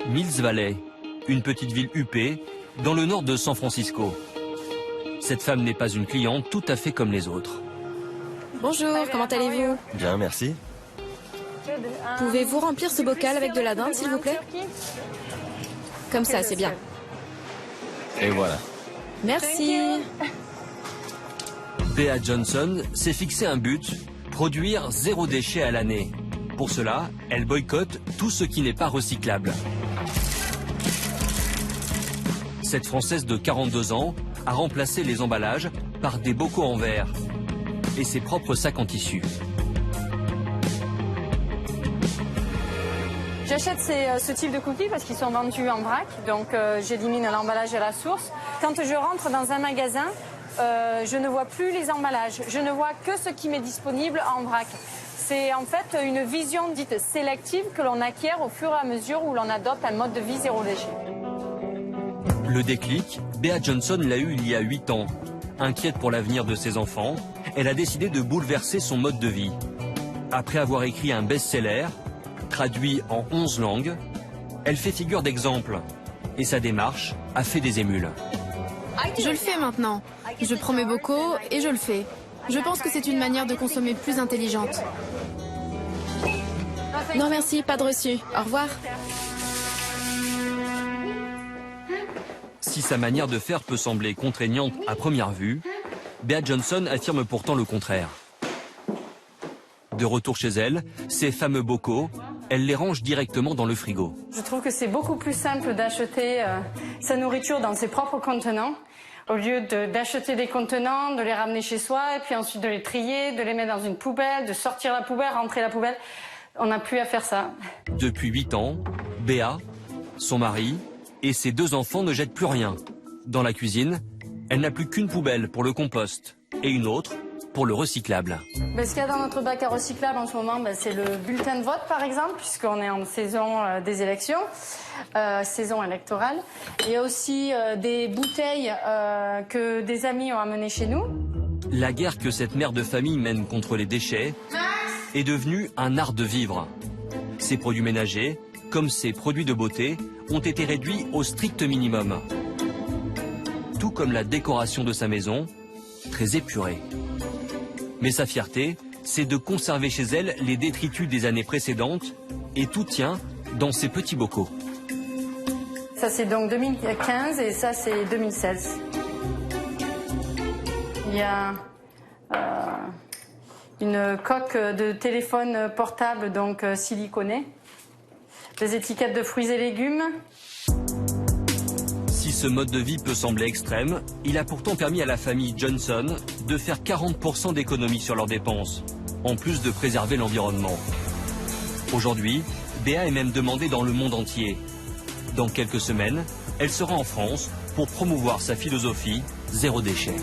Mills Valley, une petite ville huppée dans le nord de San Francisco. Cette femme n'est pas une cliente tout à fait comme les autres. Bonjour, comment allez-vous? Bien, merci. Pouvez-vous remplir ce bocal avec de la dinde, s'il vous plaît? Comme ça, c'est bien. Et voilà. Merci. Bea Johnson s'est fixé un but, produire 0 déchet à l'année. Pour cela, elle boycotte tout ce qui n'est pas recyclable. Cette Française de 42 ans a remplacé les emballages par des bocaux en verre et ses propres sacs en tissu. J'achète ce type de cookies parce qu'ils sont vendus en vrac, donc j'élimine l'emballage à la source. Quand je rentre dans un magasin, je ne vois plus les emballages, je ne vois que ce qui m'est disponible en vrac. C'est en fait une vision dite sélective que l'on acquiert au fur et à mesure où l'on adopte un mode de vie zéro déchet. Le déclic, Bea Johnson l'a eu il y a 8 ans. Inquiète pour l'avenir de ses enfants, elle a décidé de bouleverser son mode de vie. Après avoir écrit un best-seller, traduit en 11 langues, elle fait figure d'exemple. Et sa démarche a fait des émules. Je le fais maintenant. Je prends mes bocaux et je le fais. Je pense que c'est une manière de consommer plus intelligente. Non, merci, pas de reçu. Au revoir. Si sa manière de faire peut sembler contraignante à première vue, Bea Johnson affirme pourtant le contraire. De retour chez elle, ces fameux bocaux, elle les range directement dans le frigo. Je trouve que c'est beaucoup plus simple d'acheter sa nourriture dans ses propres contenants, au lieu d'acheter des contenants, de les ramener chez soi, et puis ensuite de les trier, de les mettre dans une poubelle, de sortir la poubelle, rentrer la poubelle. On n'a plus à faire ça. Depuis 8 ans, Bea, son mari et ses 2 enfants ne jettent plus rien. Dans la cuisine, elle n'a plus qu'une poubelle pour le compost et une autre pour le recyclable. Ce qu'il y a dans notre bac à recyclable en ce moment, c'est le bulletin de vote par exemple, puisqu'on est en saison des élections, saison électorale. Il y a aussi des bouteilles que des amis ont amenées chez nous. La guerre que cette mère de famille mène contre les déchets est devenue un art de vivre. Ses produits ménagers, comme ses produits de beauté, ont été réduits au strict minimum. Tout comme la décoration de sa maison, très épurée. Mais sa fierté, c'est de conserver chez elle les détritus des années précédentes et tout tient dans ces petits bocaux. Ça c'est donc 2015 et ça c'est 2016. Il y a une coque de téléphone portable donc siliconée, des étiquettes de fruits et légumes. Si ce mode de vie peut sembler extrême, il a pourtant permis à la famille Johnson de faire 40% d'économies sur leurs dépenses, en plus de préserver l'environnement. Aujourd'hui, Bea est même demandée dans le monde entier. Dans quelques semaines, elle sera en France pour promouvoir sa philosophie zéro déchet.